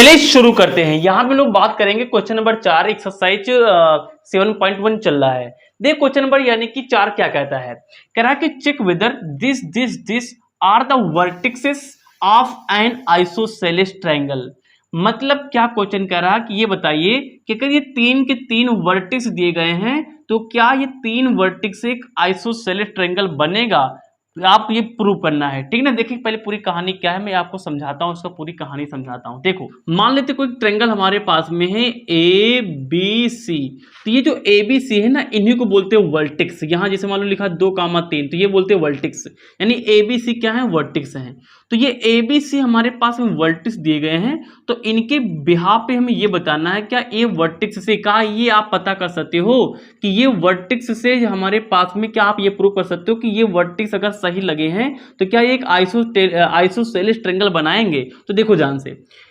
चलिए शुरू करते हैं। यहाँ पे लोग बात करेंगे क्वेश्चन नंबर 4 एक्सरसाइज 7.1 चल रहा है। देख क्वेश्चन नंबर यानी कि 4 क्या कहता है, कह रहा है कि check whether this are the vertices of an isosceles triangle. मतलब क्या क्वेश्चन कह रहा है कि ये बताइए कि अगर ये 3 के 3 वर्टिक्स दिए गए हैं तो क्या ये 3 वर्टिक्स से एक आइसोसेलेस ट्रायंगल बनेगा। तो आप ये प्रूव करना है, ठीक ना। देखिए पहले पूरी कहानी क्या है मैं आपको समझाता हूँ, उसका पूरी कहानी समझाता हूँ। देखो मान लेते कोई ट्रायंगल हमारे पास में है ए बी सी, तो ये जो ए बी सी है ना इन्हीं को बोलते हैं वर्टिक्स। यहाँ जैसे मान लो लिखा 2,3 तो ये बोलते हैं वर्टिक्स, यानी ए बी सी क्या है, वर्टिक्स हैं। तो ये ए बी सी हमारे पास में वर्टिक्स दिए गए हैं, तो इनके बिहाफ पे हमें ये बताना है क्या ये वर्टिक्स से, कहा ये आप पता कर सकते हो कि ये वर्टिक्स से हमारे पास में, क्या आप ये प्रूव कर सकते हो कि ये वर्टिक्स अगर सही लगे हैं तो क्या ये एक आइसोसेलेस ट्रायंगल बनाएंगे। तो देखो ध्यान से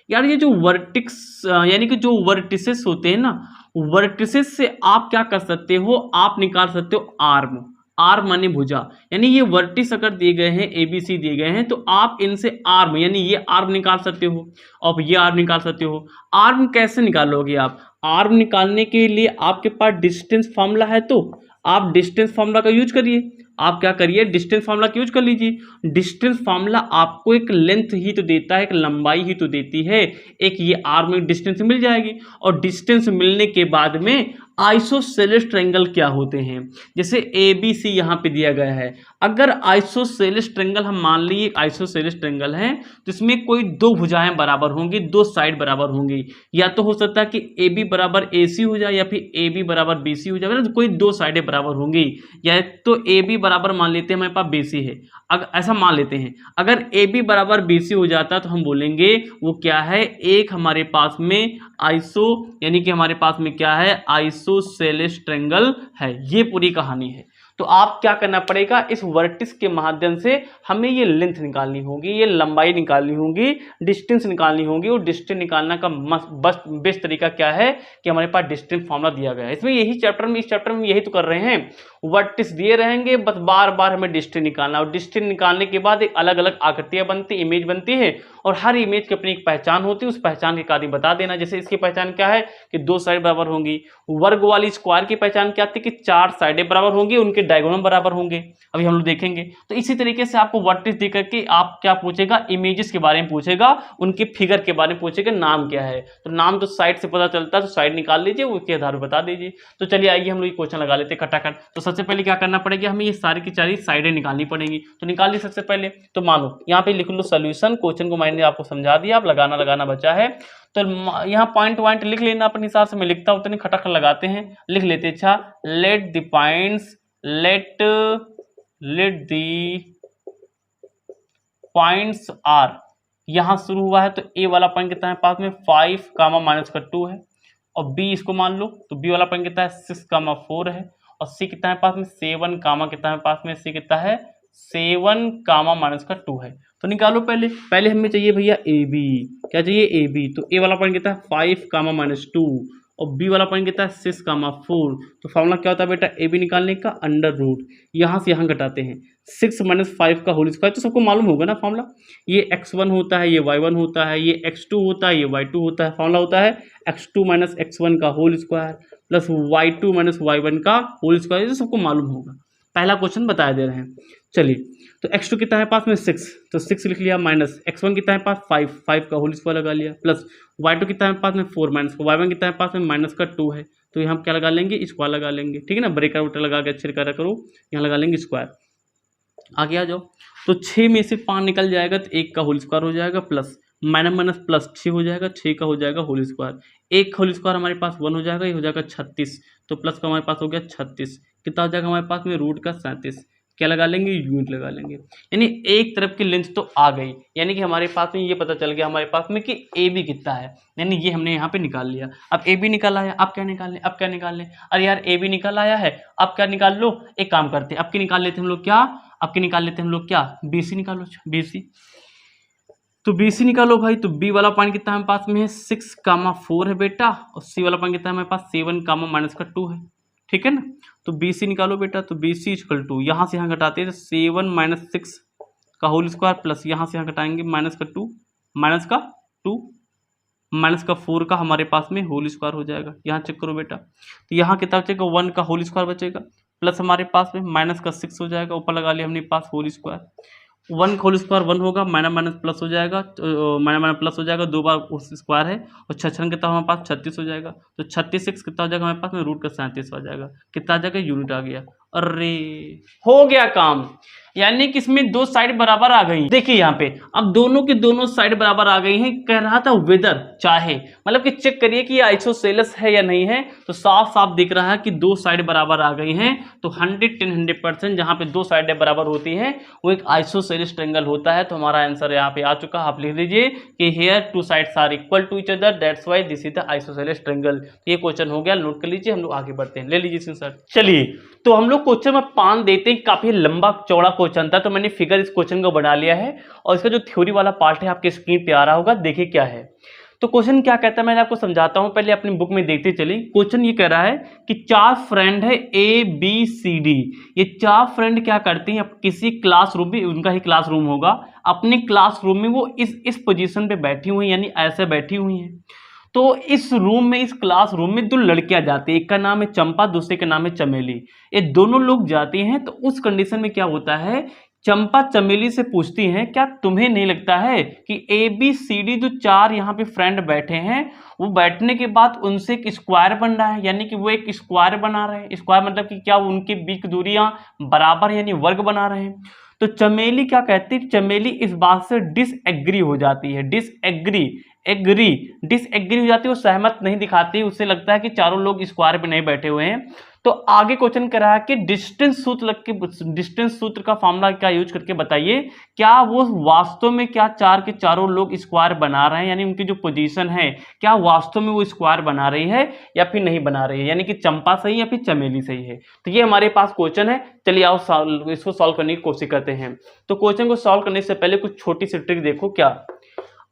यार, ये जो वर्टिक्स यानी कि जो वर्टिसेस होते हैं ना, वर्टिसेस से आप क्या कर सकते हो, आप निकाल सकते हो आर्म। आर्म माने भुजा, यानी ये वर्टिस अगर दिए गए हैं ए बी सी दिए गए हैं तो आप इनसे आर्म यानी ये आर्म निकाल सकते हो और ये आर्म निकाल सकते हो। आर्म कैसे निकालोगे आप, आर्म निकालने के लिए आपके पास डिस्टेंस फार्मूला है, तो आप डिस्टेंस फार्मूला का यूज करिए। आप क्या करिए, डिस्टेंस फार्मूला का यूज कर लीजिए। डिस्टेंस फार्मूला आपको एक लेंथ ही तो देता है, एक लंबाई ही तो देती है। एक ये आर्म में डिस्टेंस मिल जाएगी और डिस्टेंस मिलने के बाद में आइसोसेलेस ट्रायंगल क्या होते हैं, जैसे ए बी सी यहाँ पे दिया गया है। अगर आइसोसेलेस ट्रायंगल हम मान लीजिए आइसोसेलेस ट्रायंगल है तो इसमें कोई दो भुजाएं बराबर होंगी, दो साइड बराबर होंगी। या तो हो सकता है कि ए बी बराबर ए सी हो जाए या फिर ए बी बराबर बी सी हो जाए, मतलब कोई दो साइडें बराबर होंगी। या तो ए बी बराबर मान लेते हैं हमारे पास बी सी है, अगर ऐसा मान लेते हैं, अगर ए बी बराबर बी सी हो जाता है तो हम बोलेंगे वो क्या है, एक हमारे पास में आइसो यानी कि हमारे पास में क्या है, आइसोसेलेस ट्रायंगल है। ये पूरी कहानी है। तो आप क्या करना पड़ेगा, इस वर्टिस के माध्यम से हमें ये लेंथ निकालनी होगी, ये लंबाई निकालनी होगी, डिस्टेंस निकालनी होगी। और डिस्टेंस निकालना का बस बेस्ट तरीका क्या है कि हमारे पास डिस्टेंस फार्मूला दिया गया है। इसमें यही चैप्टर में, इस चैप्टर में यही तो कर रहे हैं, वर्टिस दिए रहेंगे, बस बार बार हमें डिस्टेंस निकालना। और डिस्टेंस निकालने के बाद एक अलग अलग आकृतियां बनती, इमेज बनती है और हर इमेज की अपनी एक पहचान होती है, उस पहचान के कार्य बता देना। जैसे इसकी पहचान क्या है कि दो साइड बराबर होंगी। वर्ग वाली स्क्वायर की पहचान क्या थी कि चार साइडें बराबर होंगी, उनके डायगोनल बराबर होंगे। अभी हम लोग देखेंगे। तो इसी तरीके से आपको वर्टिस दे करके आप क्या पूछेगा, इमेजेस के बारे में पूछेगा, उनके फिगर के बारे में पूछेगा, नाम क्या है। तो नाम तो साइड से पता चलता है, तो साइड निकाल लीजिए, उसके आधार पर बता दीजिए। तो चलिए आइए हम लोग क्वेश्चन लगा लेते हैं खटाखट। तो सबसे पहले क्या करना पड़ेगा, हमें ये सारी की सारी साइडें निकालनी पड़ेंगी। तो निकाल ली सबसे पहले। तो मानो यहाँ पे लिख लो सोल्यूशन, क्वेश्चन को मैंने आपको समझा दिया, अब लगाना बचा है। तो यहाँ पॉइंट वाइंट लिख लेना अपने हिसाब से, मैं लिखता हूँ, तो नहीं खटाखट लगाते हैं, लिख लेते। अच्छा, let the points, let the points are, यहां शुरू हुआ है तो ए वाला पॉइंट कितना है पास में 5 कामा माइनस का 2 है। और बी इसको मान लो तो बी वाला पॉइंट कितना है 6 कामा 4 है। और सी कितना है पास में 7 कामा कितना है पास में, सी कितना है 7 कामा माइनस का 2 है। तो निकालो पहले हमें चाहिए भैया ए बी, क्या चाहिए ए बी। तो ए वाला पॉइंट कितना है 5 कामा माइनस 2 और बी वाला पॉइंट कितना है 6 कामा 4। तो फॉर्मूला क्या होता है बेटा, ए बी निकालने का अंडर रूट, यहाँ से यहाँ घटाते हैं 6 माइनस 5 का होल स्क्वायर। तो सबको मालूम होगा ना फॉर्मूला, ये x1 होता है, ये y1 होता है, ये x2 होता है, ये y2 होता है। फॉर्मूला होता है x2 माइनस x1 का whole square plus y2 minus y1 का होल स्क्वायर। ये सबको मालूम होगा, पहला क्वेश्चन बताया दे रहे हैं। चलिए, तो x2 कितना है पास में 6, तो 6 लिख लिया, माइनस x1 कितना है पास 5 का होल स्क्वायर लगा लिया, प्लस y2 कितना है पास में 4 माइनस y1 कितना है पास में माइनस का 2 है। तो यहाँ क्या लगा लेंगे, स्क्वायर लगा लेंगे, ठीक है ना। ब्रेकर वोटर लगा के अच्छे करा करो, यहाँ लगा लेंगे स्क्वायर। आगे आ जाओ, तो 6 में से 5 निकल जाएगा तो 1 का होल स्क्वायर हो जाएगा, प्लस माइनस माइनस प्लस 6 हो जाएगा, 6 का हो जाएगा होल स्क्वायर। 1 होल स्क्वायर हमारे पास 1 हो जाएगा, ये हो जाएगा 36। तो प्लस का हमारे पास हो गया 36, कितना हो जाएगा हमारे पास में रूट का 37। क्या लगा लेंगे, यूनिट लगा लेंगे। यानी एक तरफ की लेंथ तो आ गई, यानी कि हमारे पास में ये पता चल गया हमारे पास में कि ए बी कितना है, यानी ये हमने यहाँ पे निकाल लिया। अब ए बी निकाल आया, अब क्या निकाल लें, अब क्या निकाल लें, अरे यार ए बी निकाल आया है, अब क्या निकाल लो, एक काम करते हैं, अब की निकाल लेते हम लोग, क्या अब की निकाल लेते हम लोग, क्या बी सी निकालो, बी सी। तो बी सी निकालो भाई। तो बी वाला पॉइंट कितना हमारे पास में है 6 कामा 4 है बेटा, और सी वाला पॉइंट कितना है हमारे पास 7 कामा माइनस का 2 है, ठीक है ना। तो बी सी निकालो बेटा। तो बी सी इक्वल टू, यहाँ से यहाँ घटाते हैं 7 माइनस 6 का होल स्क्वायर, प्लस यहाँ से यहाँ घटाएंगे माइनस का 2 माइनस का 2 माइनस का 4 का हमारे पास में होल स्क्वायर हो जाएगा। यहाँ चेक करो बेटा, तो यहाँ कितना बचेगा 1 का होल स्क्वायर बचेगा, प्लस हमारे पास में माइनस का 6 हो जाएगा, ऊपर लगा लिया हमने पास होल स्क्वायर। 1 का होल स्क्वायर 1 होगा, माइनस माइनस प्लस हो जाएगा, माइनस माइनस प्लस हो जाएगा, 2 बार उस स्क्वायर है, और 6 कितना हमारे पास 36 हो जाएगा। तो 36 कितना हो जाएगा हमारे पास में रूट का 37 आ जाएगा। कितना आ जाएगा यूनिट आ गया। अरे हो गया काम, यानी कि इसमें दो साइड बराबर आ गई। देखिए यहाँ पे अब दोनों की दोनों साइड बराबर आ गई हैं। कह रहा था वेदर चाहे, मतलब कि चेक करिए कि ये आइसोसेलेस है या नहीं है, तो साफ साफ दिख रहा है कि दो साइड बराबर आ गई हैं। तो 100% जहां पे दो साइडें बराबर होती हैं वो एक आइसोसेलेस ट्रायंगल होता है। तो हमारा आंसर यहाँ पे आ चुका है। आप लिख लीजिए कि here two sides are equal to each other, that's why this is the isosceles triangle. ये क्वेश्चन हो गया, नोट कर लीजिए। हम लोग आगे बढ़ते हैं, ले लीजिए स्क्रीनशॉट। चलिए तो हम लोग क्वेश्चन में पान देते हैं, काफी लंबा चौड़ा क्वेश्चन था, तो मैंने फिगर इस क्वेश्चन को बना लिया है और इसका जो थ्योरी वाला पार्ट है आपके स्क्रीन पे आ रहा होगा, देखिए क्या है। तो क्वेश्चन क्या कहता है मैं आपको समझाता हूं, पहले अपनी बुक में देखते चलिए। क्वेश्चन ये कह रहा है कि चार फ्रेंड है ए बी सी डी। ये चार फ्रेंड क्या करती हैं, किसी क्लासरूम में, उनका ही क्लासरूम होगा, अपने क्लासरूम में वो इस पोजीशन पे बैठी हुई, यानी ऐसे बैठी हुई हैं। तो इस रूम में, इस क्लास रूम में दो लड़कियां जाती हैं, एक का नाम है चंपा, दूसरे का नाम है चमेली। ये दोनों लोग जाती हैं। तो उस कंडीशन में क्या होता है, चंपा चमेली से पूछती हैं क्या तुम्हें नहीं लगता है कि ए बी सी डी जो चार यहाँ पे फ्रेंड बैठे हैं, वो बैठने के बाद उनसे एक स्क्वायर बन रहा है, यानी कि वो एक स्क्वायर बना रहे हैं। स्क्वायर मतलब कि क्या उनके बीच की दूरियां बराबर यानी वर्ग बना रहे हैं। तो चमेली क्या कहती है, चमेली इस बात से डिसएग्री हो जाती है, डिसएग्री हो जाती है, वो सहमत नहीं दिखाती, उसे लगता है कि चारों लोग स्क्वायर पे नहीं बैठे हुए हैं। तो आगे क्वेश्चन कर रहा है कि डिस्टेंस सूत्र का फॉर्मूला क्या यूज करके बताइए, क्या वो वास्तव में क्या चार के चारों लोग स्क्वायर बना रहे हैं, यानी उनकी जो पोजीशन है क्या वास्तव में वो स्क्वायर बना रही है या फिर नहीं बना रही है, यानी कि चंपा सही या फिर चमेली सही है। तो ये हमारे पास क्वेश्चन है। चलिए आओ इसको सॉल्व करने की कोशिश करते हैं। तो क्वेश्चन को सॉल्व करने से पहले कुछ छोटी सी ट्रिक देखो। क्या,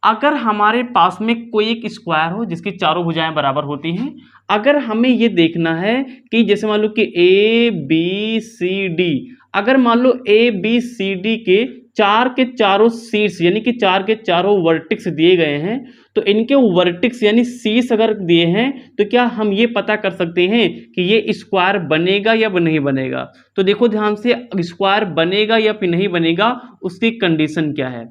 अगर हमारे पास में कोई एक स्क्वायर हो जिसकी चारों भुजाएं बराबर होती हैं, अगर हमें ये देखना है कि जैसे मान लो कि ए बी सी डी, अगर मान लो ए बी सी डी के चारों शीर्ष यानी कि चार के चारों वर्टिक्स दिए गए हैं, तो इनके वर्टिक्स यानी शीर्ष अगर दिए हैं तो क्या हम ये पता कर सकते हैं कि ये स्क्वायर बनेगा या नहीं बनेगा। तो देखो ध्यान से, स्क्वायर बनेगा या फिर नहीं बनेगा उसकी कंडीशन क्या है।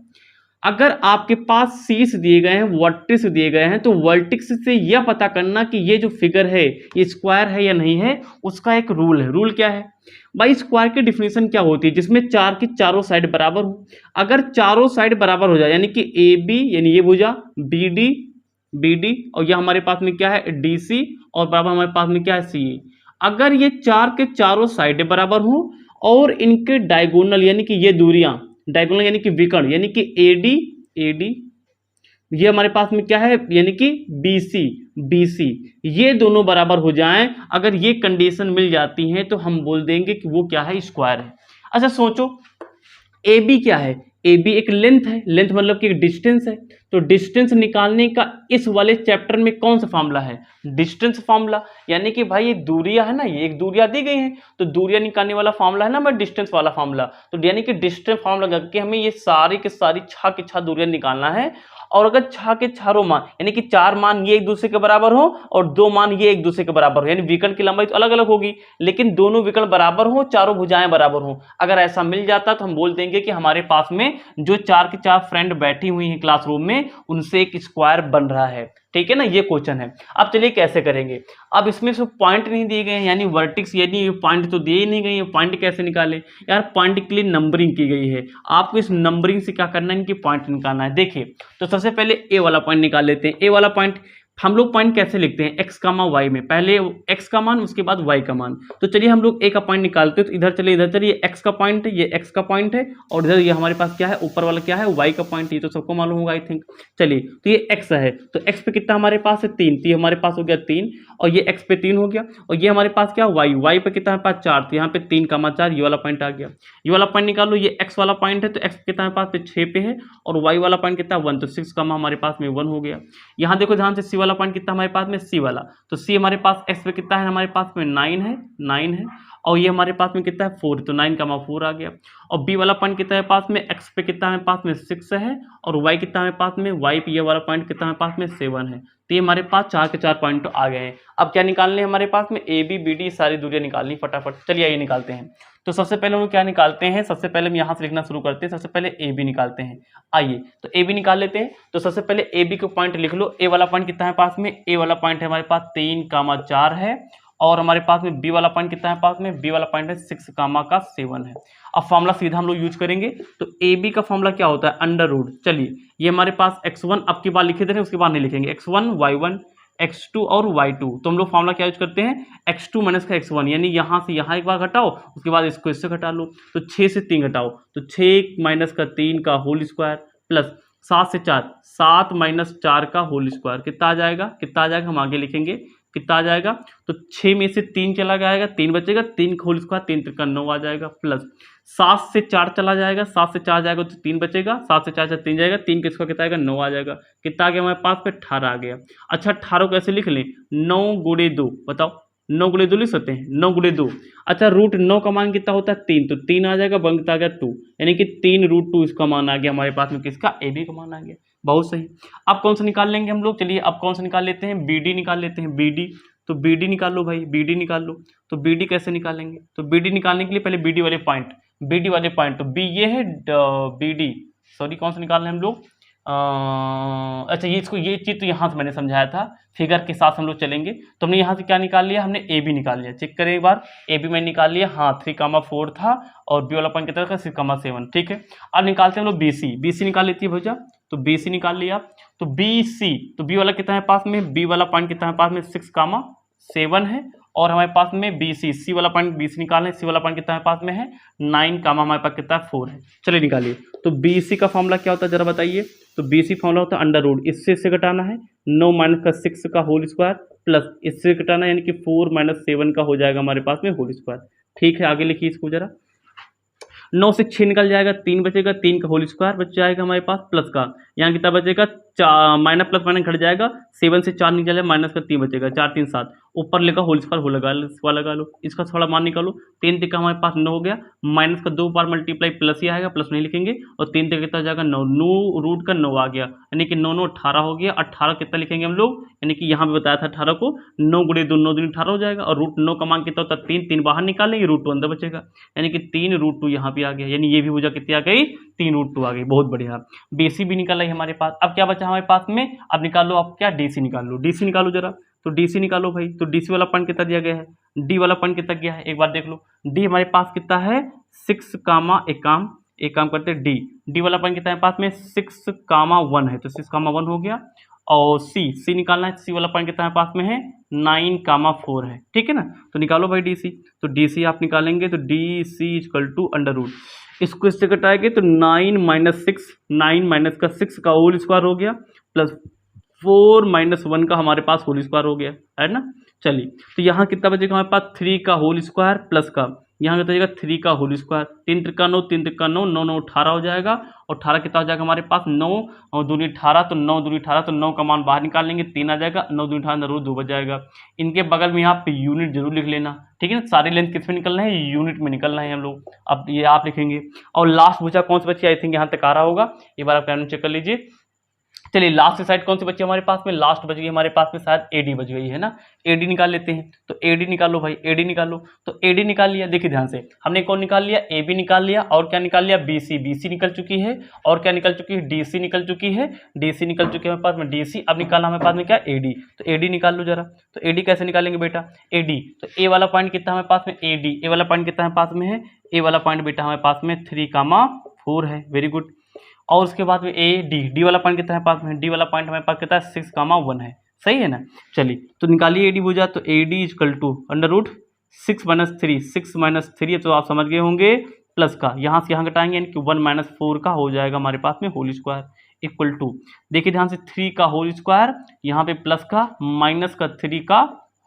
अगर आपके पास शीर्ष दिए गए हैं, वर्टिक्स दिए गए हैं, तो वर्टिक्स से यह पता करना कि ये जो फिगर है ये स्क्वायर है या नहीं है, उसका एक रूल है। रूल क्या है भाई, स्क्वायर की डिफिनेशन क्या होती है, जिसमें चार की चारों साइड बराबर हो। अगर चारों साइड बराबर हो जाए, यानी कि ए बी यानी ये भुजा, बी डी और यह हमारे पास में क्या है डी सी, और बराबर हमारे पास में क्या है सी ए। अगर ये चार के चारों साइड बराबर हो और इनके डायगोनल यानी कि ये दूरियां, डायगोनल यानी कि विकर्ण, यानी कि एडी ये हमारे पास में क्या है, यानी कि बीसी ये दोनों बराबर हो जाएं, अगर ये कंडीशन मिल जाती है तो हम बोल देंगे कि वो क्या है, स्क्वायर है। अच्छा सोचो, ए बी क्या है, ए बी एक लेंथ है, लेंथ मतलब कि एक डिस्टेंस है। तो डिस्टेंस निकालने का इस वाले चैप्टर में कौन सा फॉर्मूला है, डिस्टेंस फॉर्मूला। यानी कि भाई ये दूरियां है ना, ये एक दूरियां दी गई हैं, तो दूरियां निकालने वाला फॉर्मूला है ना मैं डिस्टेंस वाला फॉर्मूला। तो यानी कि डिस्टेंस फॉर्मूला लगा के हमें ये सारी के सारी छह की छह दूरियां निकालना है। और अगर छह के चारों मान यानी कि चार मान ये एक दूसरे के बराबर हो और दो मान ये एक दूसरे के बराबर हो, यानी विकर्ण की लंबाई तो अलग अलग होगी लेकिन दोनों विकर्ण बराबर हो, चारों भुजाएं बराबर हो, अगर ऐसा मिल जाता तो हम बोल देंगे कि हमारे पास में जो चार के चार फ्रेंड बैठी हुई हैं क्लासरूम में उनसे एक स्क्वायर बन रहा है। ठीक है ना, ये क्वेश्चन है। अब चलिए कैसे करेंगे। अब इसमें से पॉइंट नहीं दिए गए हैं, यानी वर्टिक्स यानी पॉइंट तो दिए ही नहीं गए, पॉइंट कैसे निकाले यार, पॉइंट के लिए नंबरिंग की गई है। आपको इस नंबरिंग से क्या करना है, इनकी पॉइंट निकालना है। देखिए तो सबसे पहले ए वाला पॉइंट निकाल लेते हैं। ए वाला पॉइंट हम लोग पॉइंट कैसे लिखते हैं, एक्स कामा वाई में, पहले एक्स का मान उसके बाद वाई का मान। तो चलिए हम लोग ए का पॉइंट निकालते हैं। तो इधर चलिए, इधर चलिए, एक्स का पॉइंट है, ये एक्स का पॉइंट है, और इधर ये हमारे पास क्या है, ऊपर वाला क्या है, वाई का पॉइंट। ये तो सबको मालूम होगा आई थिंक। चलिए तो ये एक्स है, तो एक्स पे कितना हमारे पास है 3, तो ये हमारे पास हो गया 3, और ये एक्स पे 3 हो गया। और ये हमारे पास क्या वाई पे कितना हमारे पास 4, तो यहाँ पे 3 कामा 4 ये वाला पॉइंट आ गया। ये वाला पॉइंट निकाल लो, ये एक्स वाला पॉइंट है, तो एक्स कितना हमारे पास 6 पे है, और वाई वाला पॉइंट कितना 1, तो 6 कामा हमारे पास में 1 हो गया। यहाँ देखो ध्यान से, सी वाला पॉइंट कितना हमारे पास में सी वाला, तो सी हमारे पास एक्स पे कितना है हमारे पास में 9 है और ये हमारे पास में कितना है 4, तो 9 का 4 आ गया। और बी वाला पॉइंट कितना है पास में एक्स पे कितना हमारे पास में 6 है और वाई कितना हमारे पास में वाई पे ये वाला पॉइंट कितना हमारे पास में 7 है। तो ये हमारे पास 4 के 4 पॉइंट आ गए हैं। अब क्या निकालने हमारे पास में ए बी बी डी सारी दूरियां निकालनी फटाफट। चलिए ये निकालते हैं। तो सबसे पहले हम लोग क्या निकालते हैं, सबसे पहले हम यहाँ से लिखना शुरू करते हैं। सबसे पहले ए बी निकालते हैं। आइए तो ए बी निकाल लेते हैं। तो सबसे पहले ए बी को पॉइंट लिख लो। ए वाला पॉइंट कितना है पास में, ए वाला पॉइंट है हमारे पास 3,4 है और हमारे पास में बी वाला पॉइंट कितना है पास में, बी वाला पॉइंट है 6,7 है। अब फॉर्मूला सीधा हम लोग यूज करेंगे। तो ए बी का फॉर्मूला क्या होता है, अंडर रूट। चलिए ये हमारे पास x1 अब की बार लिखे दे रहे हैं, उसके बाद नहीं लिखेंगे, x1 y1 x2 और y2। तो हम लोग फॉर्मूला क्या यूज करते हैं, x2 माइनस का x1, यानी यहाँ से यहाँ एक बार घटाओ, उसके बाद इसको इससे घटा लो। तो 6 से 3 घटाओ, तो 6 माइनस का 3 का होल स्क्वायर प्लस 7 से 4, 7 माइनस 4 का होल स्क्वायर कितना आ जाएगा, कितना आ जाएगा हम आगे लिखेंगे कितना आ जाएगा। तो 6 में से 3 चला जाएगा, 3 बचेगा, 3 का होल स्क्वायर 3 त्रिका 9 आ जाएगा प्लस 7 से 4 चला जाएगा, 7 से 4 जाएगा तो 3 बचेगा, 7 से 4 से 3 जाएगा, 3 का स्क्वायर कितना आएगा 9 आ जाएगा। कितना आ गया हमारे पास पे 18 आ गया। अच्छा 18 कैसे लिख लें, 9 गुणे 2, बताओ 9 गुणे 2 लिख सकते हैं, 9 गुणे 2। अच्छा रूट 9 का मान कितना होता है 3, तो 3 आ जाएगा, बन कितना आ गया 2, यानी कि 3√2 इसका मान आ गया हमारे पास में, किसका, ए बी का मान आ गया। बहुत सही। अब कौन सा निकाल लेंगे हम लोग, चलिए अब कौन सा निकाल लेते हैं, बी डी निकाल लेते हैं, बी डी। तो बी डी निकाल लो भाई, बी डी निकाल लो। तो बी डी कैसे निकालेंगे, तो बी डी निकालने के लिए पहले बी डी वाले पॉइंट, बी डी वाले पॉइंट, तो बी ये है बी डी, सॉरी कौन सा निकाल रहे हैं हम लोग, अच्छा ये इसको ये चीज़ तो यहाँ से मैंने समझाया था, फिगर के साथ हम लोग चलेंगे। तो हमने यहाँ से क्या निकाल लिया, हमने ए बी निकाल लिया। चेक करें एक बार, ए बी मैंने निकाल लिया, हाँ 3,4 था और बी वाला पॉइंट कितना था 6,7, ठीक है। अब निकालते हैं हम लोग बी सी, बी सी निकाल लेती है भैया। तो बी सी निकाल लिया। तो बी सी, तो बी वाला कितना है पास में, बी वाला पॉइंट कितना है पास में 6,7 है और हमारे पास में बी सी, सी वाला पॉइंट बी सी निकालना है, सी वाला पॉइंट कितना है पास में है 9, हमारे पास कितना है 4 है। चलिए निकालिए। तो बी सी का फॉर्मूला क्या होता है जरा बताइए। तो बी सी फॉर्मूला होता है अंडर रूट, इससे घटाना है 9 माइनस का 6 का होल स्क्वायर प्लस इससे घटाना है, यानी कि 4 माइनस 7 का हो जाएगा हमारे पास में होल स्क्वायर। ठीक है आगे लिखिए इसको जरा। 9 से 6 निकल जाएगा, 3 बचेगा, 3 का होल स्क्वायर बच जाएगा हमारे पास प्लस का, यहाँ कितना बचेगा माइनस प्लस माइनस घट जाएगा, 7 से 4 निकल जाएगा, माइनस का 3 बचेगा, 4 3 7, ऊपर लेकर होल स्क्वायर हो लगा लो, इसका थोड़ा मान निकालो, 3 तक का हमारे पास 9 हो गया, माइनस का 2 बार मल्टीप्लाई प्लस ही आएगा, प्लस नहीं लिखेंगे, और 3 तक कितना जाएगा 9, 9 रूट का 9 आ गया, यानी कि 9 9 18 हो गया। 18 कितना लिखेंगे हम लोग, यानी कि यहाँ पे बताया था 18 को 9 गुणे 2 9 दूनी 18 हो जाएगा, और रूट 9 का मान कितना होता है 3, 3 बाहर निकालेंगे, रूट 2 अंदर बचेगा, यानी कि 3√2 यहाँ पे आ गया, यानी ये भी भुजा कितनी आ गई 3√2 आ गई। बहुत बढ़िया, बीसी भी निकल रही है हमारे पास। अब क्या बचा हमारे पास में, अब निकाल लो, अब क्या डीसी निकाल लो, डीसी निकालो जरा। तो डीसी निकालो भाई। तो डीसी वाला पॉइंट कितना दिया गया है, डी वाला पॉइंट कितना गया है एक बार देख लो। डी हमारे पास कितना है 6, एक काम करते हैं, डी वाला पॉइंट कितना है पास में 6,1 है, तो 6,1 हो गया। और सी निकालना है, सी वाला पॉइंट कितना है पास में है 9,4 है, ठीक है ना। तो निकालो भाई डीसी। तो डीसी आप निकालेंगे तो D C equal to under root, इसको इससे घटाएंगे तो 9 माइनस 6, 9 माइनस का 6 का होल स्क्वायर हो गया प्लस 4 माइनस 1 का हमारे पास होल स्क्वायर हो गया है ना। चलिए तो यहाँ कितना बचेगा हमारे पास 3 का होल स्क्वायर प्लस का, यहाँ कितना बचेगा 3 का होल स्क्वायर, 3 त्रिका 9, 3 त्रिका 9, 9 9 18 हो जाएगा, और 18 कितना हो जाएगा हमारे पास 9 और दूनी 18, तो 9 दूनी 18, तो 9 का मान बाहर निकाल लेंगे, 3 आ जाएगा, 9 दूनी 18 जरूर 2 बच जाएगा। इनके बगल में यहाँ पे यूनिट जरूर लिख लेना, ठीक है ना। सारी लेंथ किस में निकलना है, यूनिट में निकलना है हम लोग, अब ये आप लिखेंगे। और लास्ट भुजा कौन सी बची, आई थिंक यहाँ तक आ रहा होगा, एक बार आप कैमरा चेक कर लीजिए। चलिए लास्ट साइड कौन सी बची हमारे पास में, लास्ट बच गई हमारे पास में शायद एडी बच गई है ना। एडी निकाल लेते हैं। तो एडी निकालो भाई, एडी निकालो। तो एडी निकाल लिया, देखिए ध्यान से, हमने कौन निकाल लिया, ए बी निकाल लिया, और क्या निकाल लिया बीसी, बीसी निकल चुकी है, और क्या निकल चुकी है डीसी निकल चुकी है, डीसी निकल चुकी है हमारे पास में डीसी। अब निकालना हमारे पास में क्या एडी, तो एडी निकाल लो जरा। तो एडी कैसे निकालेंगे बेटा, एडी तो ए वाला पॉइंट कितना हमारे पास में एडी, ए वाला पॉइंट कितना हमारे पास में है, ए वाला पॉइंट बेटा हमारे पास में 3,4 है, वेरी गुड। और उसके बाद में ए डी वाला पॉइंट कितना है पास में, डी वाला पॉइंट हमारे पास कितना है 6,1 है, सही है ना। चलिए तो निकालिए एडी भुजा। तो A D equal to under root 6 minus 3, 6 minus 3 तो आप समझ गए होंगे प्लस का, यहाँ से यहाँ घटाएंगे यानी कि 1 माइनस 4 का हो जाएगा हमारे पास में होल स्क्वायर इक्वल टू, देखिए ध्यान से 3 का होल स्क्वायर, यहाँ पे प्लस का माइनस का 3 का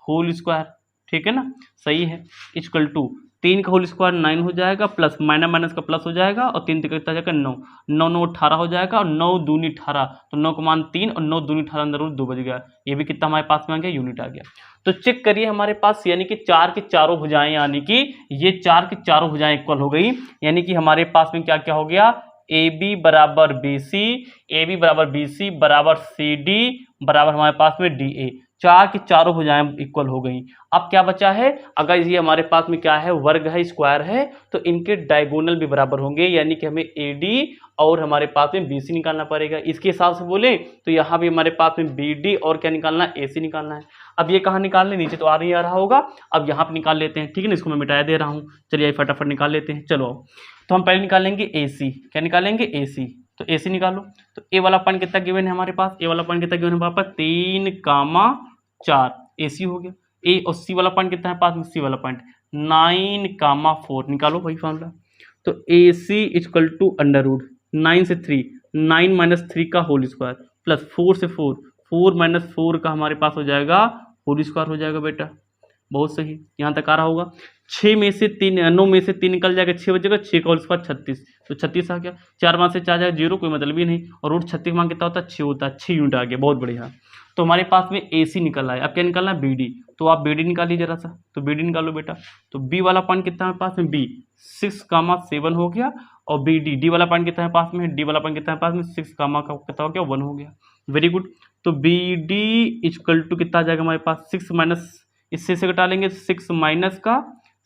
होल स्क्वायर, ठीक है ना, सही है, इक्वल टू 3 का होल स्क्वायर 9 हो जाएगा, प्लस माइनस माइनस का प्लस हो जाएगा, और 3 कितना जाएगा 9, 9 9 18 हो जाएगा, और 9 दूनी 18, तो 9 का मान 3 और 9 दूनी 18 अंदर 2 बज गया। ये भी कितना हमारे पास में आ गया, यूनिट आ गया। तो चेक करिए हमारे पास यानी कि 4 की चारों भुजाएं, यानी कि ये 4 की चारों भुजाएं इक्वल हो गई, यानी कि हमारे पास में क्या क्या हो गया, ए बी बराबर बी सी, ए बी बराबर बी सी बराबर सी डी बराबर हमारे पास में डी ए। 4 की चारों भुजाएं इक्वल हो गई। अब क्या बचा है, अगर ये हमारे पास में क्या है, वर्ग है, स्क्वायर है, तो इनके डायगोनल भी बराबर होंगे, यानी कि हमें ए डी और हमारे पास में बी सी निकालना पड़ेगा। इसके हिसाब से बोले तो यहाँ भी हमारे पास में बी डी और क्या निकालना है, ए सी निकालना है। अब ये कहाँ निकालने, नीचे तो आ नहीं आ रहा होगा, अब यहाँ पे निकाल लेते हैं, ठीक है ना, इसको मैं मिटाया दे रहा हूँ। चलिए फटाफट निकाल लेते हैं। चलो तो हम पहले निकालेंगे ए सी, क्या निकालेंगे, ए सी। तो ए सी निकालो, तो ए वाला पॉइंट कितना गिवन है हमारे पास, ए वाला पॉइंट कितना गिवन है हमारे पास, 3, 4 ए सी हो गया। ए और सी वाला पॉइंट कितना है पास में, सी वाला पॉइंट 9, 4 निकालो वही फॉर्मूला। तो ए सी इक्वल टू अंडर रूट 9 से 3, 9 माइनस 3 का होल स्क्वायर प्लस 4 से 4, 4 माइनस 4 का हमारे पास हो जाएगा होल स्क्वायर हो जाएगा बेटा। बहुत सही, यहाँ तक आ रहा होगा। 6 में से 3, 9 में से 3 निकल जाएगा, 6 बचेगा, 6 का होल स्क्वायर 36, तो 36 आ गया। 4 मान से 4 जाएगा 0, कोई मतलब ही नहीं, और रूट 36 मान कितना होता है, 6 होता है, 6 यूनिट आ गया। बहुत बढ़िया। तो हमारे पास में ए सी निकल आया। अब क्या निकालना है, बी डी। तो आप बी डी निकालिए जरा सा, तो बी डी निकालो बेटा। तो बी वाला पॉइंट कितना है पास में, बी 6, 7 हो गया, और बी डी, डी वाला पॉइंट कितना है पास में, डी वाला पॉइंट कितना है पास में, 6, का कितना हो गया, 1 हो गया। Very good. तो बी डी इक्वल टू कितना आ जाएगा हमारे पास, 6 माइनस, इससे से घटा लेंगे 6 माइनस का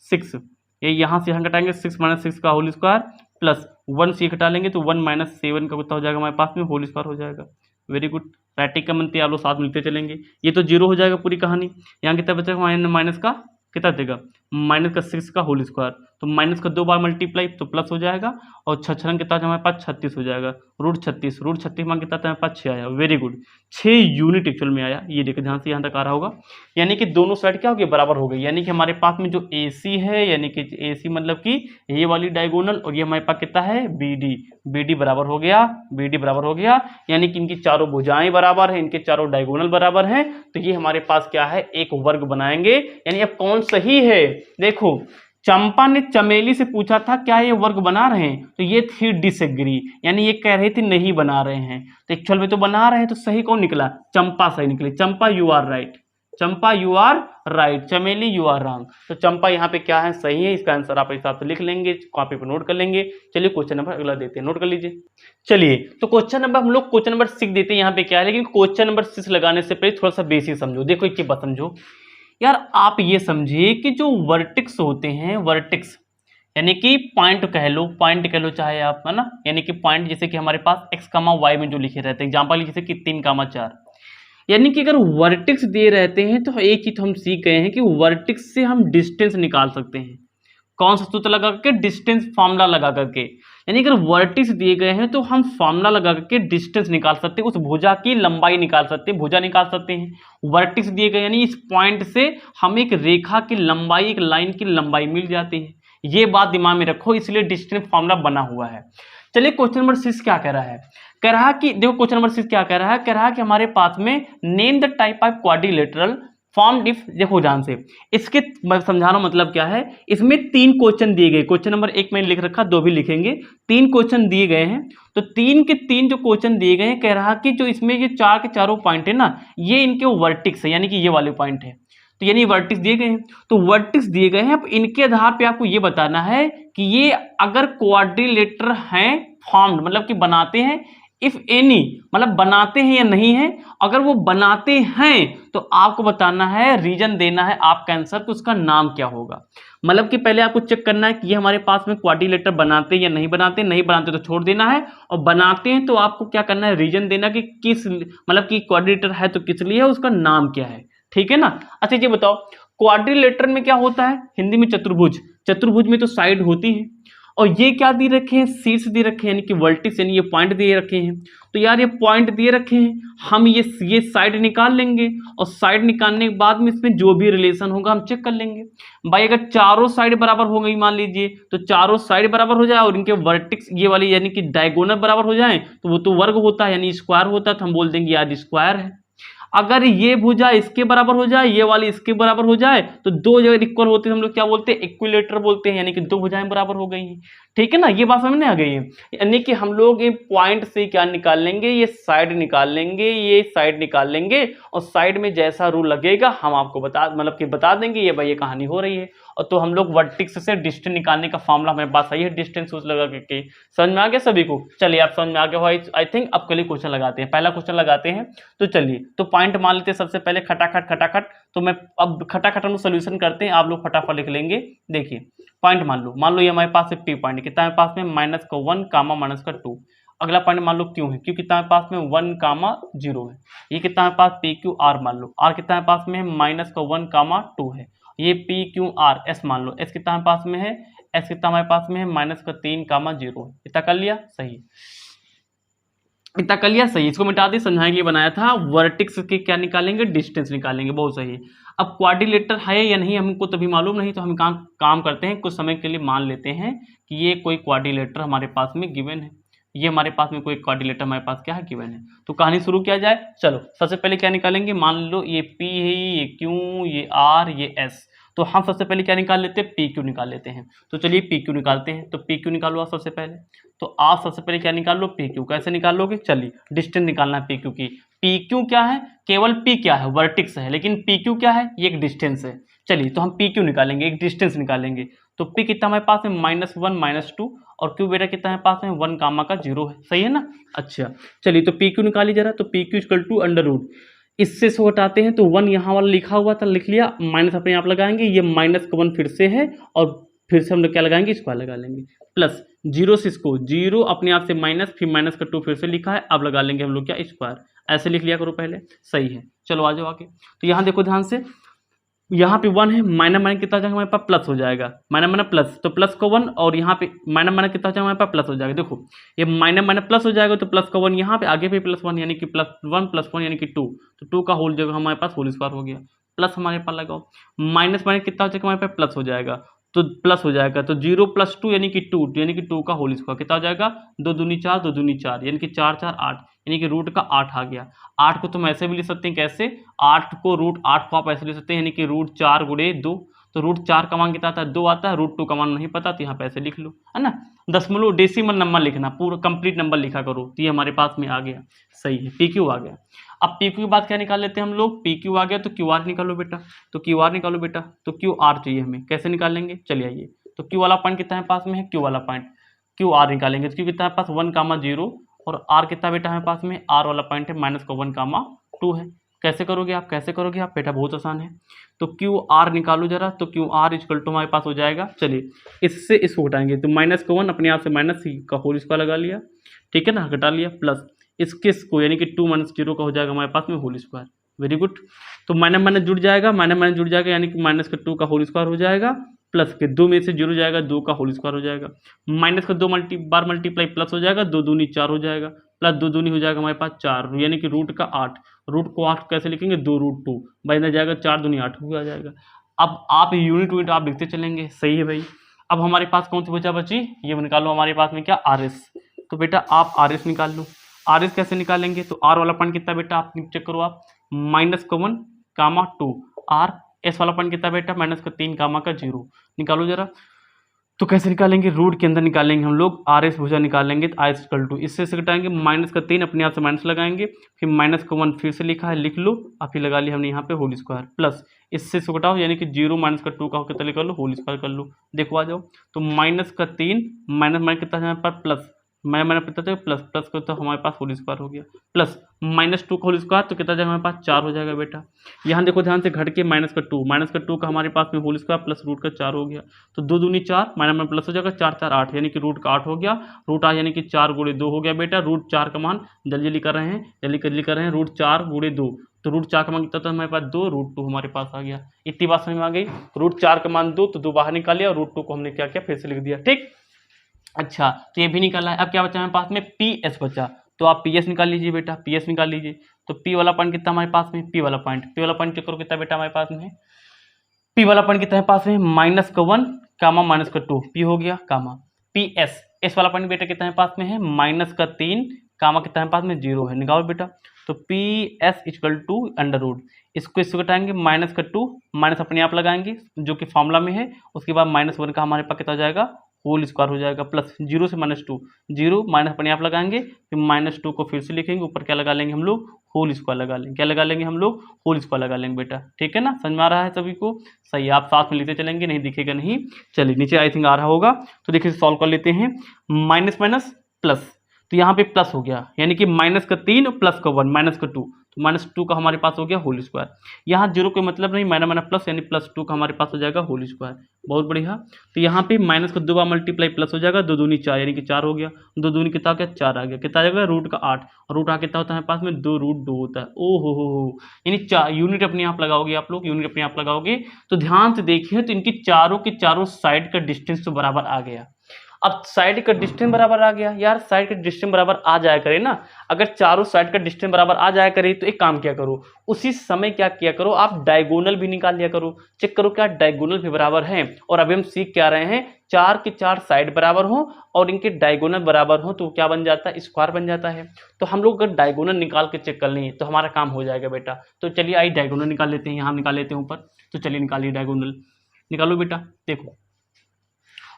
6, ये यहाँ से यहाँ घटाएंगे 6 माइनस 6 का होल स्क्वायर प्लस 1 से घटा लेंगे तो 1 माइनस 7 का कितना हो जाएगा हमारे पास में, होल स्क्वायर हो जाएगा। Very good. प्रैक्टिक का मनते आप लोग साथ मिलते चलेंगे। ये तो 0 हो जाएगा पूरी कहानी। यहाँ कितना बचेगा, माइनस का कितना देगा, माइनस का 6 का होल स्क्वायर, तो माइनस का 2 बार मल्टीप्लाई तो प्लस हो जाएगा, और 6 कितना हमारे पास 36 हो जाएगा। रूट 36 मान कितना हमारे पास 6 आया। वेरी गुड, 6 यूनिट एक्चुअल में आया। ये देखो ध्यान से यहाँ तक आ रहा होगा, यानी कि दोनों साइड क्या हो गई, बराबर हो गई। यानी कि हमारे पास में जो ए सी है, यानी कि ए सी मतलब कि ये वाली डायगोनल, और ये हमारे पास कितना है, बी डी, बी डी बराबर हो गया, बी डी बराबर हो गया, यानी कि इनकी चारों भुजाएं बराबर है, इनके चारों डायगोनल बराबर हैं, तो ये हमारे पास क्या है, एक वर्ग बनाएंगे। यानी अब कौन सही है, देखो चंपा ने चमेली से पूछा था क्या ये वर्ग बना रहे हैं, तो ये थी डिसएग्री, यानी ये कह रही थी नहीं बना रहे हैं, तो एक्चुअल में तो बना रहे हैं, तो सही कौन निकला, चंपा सही निकली। Champa you are right, Champa you are right, Chameli you are wrong. तो चंपा यहाँ पे क्या है, सही है। इसका आंसर आप हिसाब से लिख लेंगे, कॉपी पर नोट कर लेंगे। चलिए क्वेश्चन नंबर अगला देते हैं, नोट कर लीजिए। चलिए तो क्वेश्चन नंबर हम लोग क्वेश्चन नंबर 6 देते हैं। यहाँ पे क्या है, लेकिन क्वेश्चन नंबर 6 लगाने से पहले थोड़ा सा बेसिक समझो। देखो एक बात समझो यार, आप ये समझिए कि जो वर्टेक्स होते हैं, वर्टेक्स यानी कि पॉइंट कह लो, पॉइंट कह लो चाहे आप, है ना, यानी कि पॉइंट जैसे कि हमारे पास x, y में जो लिखे रहते हैं, एग्जांपल जैसे कि 3, 4, यानी कि अगर वर्टेक्स दिए रहते हैं तो एक चीज हम सीख गए हैं कि वर्टेक्स से हम डिस्टेंस निकाल सकते हैं। कौन सा सूत्र लगा करके, डिस्टेंस फार्मूला लगा करके। यानी अगर वर्टेक्स दिए गए हैं तो हम फार्मूला लगा करके डिस्टेंस निकाल सकते हैं, उस भुजा की लंबाई निकाल सकते हैं, भुजा निकाल सकते हैं। वर्टेक्स दिए गए यानी इस पॉइंट से हम एक रेखा की लंबाई, एक लाइन की लंबाई मिल जाती है। ये बात दिमाग में रखो, इसलिए डिस्टेंस फार्मूला बना हुआ है। चलिए क्वेश्चन नंबर 6 क्या कह रहा है, कह रहा कि देखो क्वेश्चन नंबर 6 क्या कह रहा है, कह रहा है कि हमारे पास में name the type of quadrilateral form if, देखो ध्यान से, इसके समझाना मतलब क्या है। इसमें 3 क्वेश्चन दिए गए, क्वेश्चन नंबर 1 में लिख रखा, 2 भी लिखेंगे। 3 क्वेश्चन दिए गए हैं, तो 3 के 3 जो क्वेश्चन दिए गए हैं, कह रहा कि जो इसमें ये 4 के चारों पॉइंट है ना, ये इनके वर्टेक्स है, यानी कि ये वाले पॉइंट है, तो यानी वर्टेक्स दिए गए हैं। तो वर्टेक्स दिए गए हैं, अब इनके आधार पे आपको ये बताना है कि ये अगर क्वाड्रिलेटर हैं फॉर्म्ड, मतलब कि बनाते हैं, इफ एनी मतलब बनाते हैं या नहीं है। अगर वो बनाते हैं तो आपको बताना है, रीजन देना है आपका आंसर, तो उसका नाम क्या होगा। मतलब कि पहले आपको चेक करना है कि ये हमारे पास में क्वाड्रिलेटर बनाते हैं या नहीं बनाते, नहीं बनाते तो छोड़ देना है, और बनाते हैं तो आपको क्या करना है, रीजन देना कि किस, मतलब कि क्वाड्रिलेटर है तो किस लिए है, उसका नाम क्या है, ठीक है ना। अच्छा ये बताओ क्वाड्रिलेटर में क्या होता है, हिंदी में चतुर्भुज, चतुर्भुज में तो साइड होती है, और ये क्या दे रखे हैं, शीर्ष दे रखे हैं, यानी कि वर्टेक्स, यानी ये पॉइंट दिए रखे हैं। तो यार ये पॉइंट दिए रखे हैं, हम ये साइड निकाल लेंगे, और साइड निकालने के बाद में इसमें जो भी रिलेशन होगा हम चेक कर लेंगे। भाई अगर चारों साइड बराबर हो गई मान लीजिए, तो चारों साइड बराबर हो जाए और इनके वर्टेक्स ये वाली यानी कि डायगोनल बराबर हो जाए, तो वो तो वर्ग होता है, यानी स्क्वायर होता है, तो हम बोल देंगे यार स्क्वायर है। अगर ये भुजा इसके बराबर हो जाए, ये वाली इसके बराबर हो जाए, तो दो जगह इक्वल होते हैं हम लोग क्या बोलते हैं, इक्विलेटर बोलते हैं, यानी कि दो भुजाएं बराबर हो गई हैं। ठीक है ना, ये बात समझ में आ गई है। यानी कि हम लोग ये पॉइंट से क्या निकाल लेंगे, ये साइड निकाल लेंगे, ये साइड निकाल लेंगे, और साइड में जैसा रूल लगेगा हम आपको मतलब कि बता देंगे ये भाई ये कहानी हो रही है। और तो हम लोग वर्टिक्स से डिस्टेंस निकालने का फॉर्मूला हमारे पास सही है, डिस्टेंस यूज लगा के। समझ में आ गया सभी को? चलिए आप समझ में आ गया हो आई थिंक। अब कल क्वेश्चन लगाते हैं, पहला क्वेश्चन लगाते हैं। तो चलिए, तो पॉइंट मान लेते हैं सबसे पहले खटाखट खटाखट। तो मैं अब खटाखट हम लोग सोल्यूशन करते हैं, आप लोग फटाफट लिख लेंगे। देखिए पॉइंट मान लो ये हमारे पास है पी पॉइंट, कितना हमारे पास में -1 कामा -2। अगला पॉइंट मान लो क्यों है, क्यों कितना हमारे पास में 1 कामा 0 है। ये कितना हमारे पास पी क्यू आर मान लो, आर कितना हमारे पास में -1 कामा 2 है। ये पी क्यू आर एस मान लो, एस कितना हमारे पास में है, एस कितना हमारे पास में है -3 कामा 0 है। इतना कर लिया सही, इतना कर लिया सही। इसको मिटा दी, समझाने के लिए बनाया था। वर्टिक्स के क्या निकालेंगे, डिस्टेंस निकालेंगे, बहुत सही। अब क्वाड्रिलेटर है या नहीं हमको तभी मालूम नहीं, तो हम काम करते हैं, कुछ समय के लिए मान लेते हैं कि ये कोई क्वाड्रिलेटर हमारे पास में गिवन है। ये हमारे पास में कोई क्वाड्रिलेटर हमारे पास क्या है, गिवन है। तो कहानी शुरू किया जाए। चलो सबसे पहले क्या निकालेंगे, मान लो ये P है, ये Q, ये R, ये S। तो हम सबसे पहले क्या निकाल लेते हैं, PQ निकाल लेते हैं। तो चलिए PQ निकालते हैं। तो PQ निकालो आप सबसे पहले। तो आप सबसे पहले क्या निकाल लो, PQ। कैसे निकाल लोगे, चलिए डिस्टेंस निकालना है PQ की। PQ क्या है, केवल P क्या है, वर्टिक्स है, लेकिन PQ क्या है, ये एक डिस्टेंस है। चलिए तो हम PQ निकालेंगे, एक डिस्टेंस निकालेंगे। तो P कितना हमारे पास है, -1 -2, और Q बेटा कितना है पास में 1 कामा का 0 है। सही है ना। अच्छा चलिए तो PQ निकालिए जरा। तो PQ इक्वल टू अंडर इससे सो हटाते हैं तो 1 यहाँ वाला लिखा हुआ था, लिख लिया, माइनस अपने आप लगाएंगे, ये -1 फिर से है, और फिर से हम लोग क्या लगाएंगे, स्क्वायर लगा लेंगे, प्लस 0 से इसको 0 अपने आप से माइनस, फिर -2 फिर से लिखा है, अब लगा लेंगे हम लोग क्या, स्क्वायर। ऐसे लिख लिया करो पहले, सही है। चलो आ जाओ आगे। तो यहाँ देखो ध्यान से, यहाँ पे 1 है, माइनस माइनस कितना हो जाएगा हमारे पास, प्लस हो जाएगा, माइनस माइनस प्लस, तो प्लस का 1, और यहाँ पे माइनस माइनस कितना हो जाएगा हमारे पास, प्लस हो जाएगा। देखो ये माइनस माइनस प्लस हो जाएगा, तो प्लस का 1 यहाँ पे, आगे पे +1 यानी कि +1 +1 यानी कि 2, तो 2 का होल जगह हमारे पास होल स्क्वायर हो गया। प्लस हमारे पास लगाओ, माइनस माइनस कितना हो जाएगा हमारे पास, प्लस हो जाएगा, तो प्लस हो जाएगा, तो 0 + 2 यानी कि 2, यानी कि 2 का होल स्क्वायर कितना हो जाएगा, 2 दूनी 4, 2 दूनी 4, यानी कि 4 4 8, यानी कि रूट का 8 आ गया। 8 को तुम ऐसे भी लिख सकते हैं, कैसे, 8 को √8 को आप ऐसे लिख सकते हैं, यानी कि √4 × 2, तो √4 का मान कितना आता है, 2 आता है, √2 का मान नहीं पता, तो यहाँ पे ऐसे लिख लो, है ना। दशमलव डेसिमल नंबर लिखना, पूरा कंप्लीट नंबर लिखा करो, तो ये हमारे पास में आ गया, सही है। PQ आ गया। अब PQ की बात क्या निकाल लेते हैं हम लोग, PQ आ गया तो QR निकालो बेटा। तो QR निकालो बेटा, तो QR चाहिए हमें, कैसे निकालेंगे, चलिए आइए। तो Q वाला पॉइंट कितना है पास में है, Q वाला पॉइंट, QR निकालेंगे। तो Q कितना है पास 1 कामा 0, और R कितना बेटा हमारे पास में, R वाला पॉइंट है -1 कामा 2 है। कैसे करोगे आप, कैसे करोगे आप बेटा, बहुत आसान है। तो QR निकालो जरा। तो QR इक्वल टू हमारे पास हो जाएगा, चलिए इससे इसको घटाएंगे, तो -1 अपने आप से माइनस का होल स्क्वायर लगा लिया, ठीक है ना, घटा लिया, प्लस इसको यानी कि 2 - 0 का हो जाएगा हमारे पास में होल स्क्वायर। Very good. तो माइनस माइनस जुड़ जाएगा, माइनस माइनस जुड़ जाएगा, यानी कि -2 का होल स्क्वायर हो जाएगा, प्लस के 2 में से 0 जाएगा, 2 का होल स्क्वायर हो जाएगा, माइनस का 2 बार मल्टीप्लाई प्लस हो जाएगा, 2 दूनी 4 हो जाएगा, प्लस 2 दूनी हो जाएगा हमारे पास 4, यानी कि रूट का 8। रूट को 8 कैसे लिखेंगे, 2√2 बचना जाएगा, 4 दूनी 8 हो जाएगा। अब आप यूनिट आप लिखते चलेंगे, सही है भाई। अब हमारे पास कौन सी बचा बची, ये निकालो हमारे पास में क्या, RS। तो बेटा आप RS निकाल लो। RS कैसे निकालेंगे, तो R वाला पॉइंट कितना बेटा, आप चेक करो आप, -1 कामा 2, R S वाला पॉइंट कितना बेटा, -3 कामा का 0, निकालो जरा। तो कैसे निकालेंगे, रूट के अंदर निकालेंगे हम लोग, RS भुजा निकालेंगे, तो RS इक्वल टू इससे घटाएंगे, -3 अपने आप से माइनस लगाएंगे, फिर -1 फिर से लिखा है, लिख लो, और फिर लगा लिया हमने यहाँ पे होल स्क्वायर, प्लस इससे घटाओ, यानी कि 0 - 2 का कितना कर लो, होल स्क्वायर कर लो। देखो आ जाओ, तो -3 माइनस कितना है हमारे पास, प्लस मैंने पता था प्लस प्लस को, तो हमारे पास होल स्क्वायर हो गया, प्लस -2 का होल स्क्वायर, तो कितना जाएगा हमारे पास, 4 हो जाएगा बेटा। यहाँ देखो ध्यान से, घट के -2 का हमारे पास में होल स्क्वायर प्लस रूट का 4 हो गया, तो 2 दूनी 4, माइनस प्लस हो जाएगा, 4 4 8, यानी कि रूट का 8 हो गया, रूट 8 यानी कि 4 × 2 हो गया बेटा। रूट 4 का मान जल्दी जल्दी कर रहे हैं, रूट 4 × 2, तो रूट 4 का मान कितना था हमारे पास, 2, √2 हमारे पास आ गया। इतनी बात समझ में आ गई, रूट 4 का मान 2, तो 2 बाहर निकाल लिया, और √2 को हमने क्या किया, फिर से लिख दिया, ठीक। अच्छा तो ये भी निकाला है। अब क्या बचा हमारे पास में, PS बचा, तो आप PS निकाल लीजिए बेटा, PS निकाल लीजिए। तो P वाला पॉइंट कितना हमारे पास में, P वाला पॉइंट चेक करो कितना बेटा हमारे पास में, P वाला पॉइंट कितना है पास में, -1 कामा -2, P हो गया कामा PS, S वाला पॉइंट बेटा कितना है पास में है, -3 कामा कितना है पास में, 0 है, निकालो बेटा। तो P S equal to under root, इसको घटाएंगे, माइनस का 2 माइनस अपने आप लगाएंगे जो कि फॉर्मूला में है, उसके बाद -1 का हमारे पास कितना हो जाएगा, होल स्क्वायर हो जाएगा, प्लस 0 से -2, 0 माइनस अपने आप लगाएंगे, फिर -2 को फिर से लिखेंगे, ऊपर क्या लगा लेंगे हम लोग, होल स्क्वायर लगा लेंगे, क्या लगा लेंगे हम लोग, होल स्क्वायर लगा लेंगे बेटा, ठीक है ना, समझ में आ रहा है सभी को, सही है, आप साथ में लिखते चलेंगे, नहीं दिखेगा नहीं, चलिए नीचे आई थिंक आ रहा होगा, तो देखिए सॉल्व कर लेते हैं, माइनस माइनस प्लस, तो यहाँ पे प्लस हो गया, यानी कि -3 प्लस का 1 -2, तो -2 का हमारे पास हो गया होल स्क्वायर, यहाँ 0 कोई मतलब नहीं, माइनस माइनस प्लस यानी +2 का हमारे पास हो जाएगा होल स्क्वायर, बहुत बढ़िया। तो यहाँ पे माइनस को 2 बार मल्टीप्लाई प्लस हो जाएगा, 2 दूनी 4 यानी कि 4 हो गया, 2 दूनी कितना हो गया, 4 आ गया, कितना आ जाएगा, रूट का 8, और रूट आ कितना होता है पास में 2 रूट 2 होता है, ओ हो, यानी 4 यूनिट अपने आप लगाओगे, आप लोग यूनिट अपने आप लगाओगे, तो ध्यान से देखिए, तो इनकी चारों के चारों साइड का डिस्टेंस तो बराबर आ गया। अब साइड का डिस्टेंस बराबर आ गया यार, साइड का डिस्टेंस बराबर आ जाया करे ना, अगर चारों साइड का डिस्टेंस बराबर आ जाया करे तो एक काम किया करो, उसी समय क्या किया करो, आप डायगोनल भी निकाल लिया करो, चेक करो क्या डायगोनल भी बराबर है, और अभी हम सीख क्या रहे हैं, 4 के 4 साइड बराबर हो और इनके डायगोनल बराबर हो तो क्या बन जाता है, स्क्वायर बन जाता है। तो हम लोग अगर डायगोनल निकाल के चेक कर लें तो हमारा काम हो जाएगा बेटा। तो चलिए आई डायगोनल निकाल लेते हैं, यहाँ निकाल लेते हैं ऊपर, तो चलिए निकालिए डायगोनल, निकालो बेटा। देखो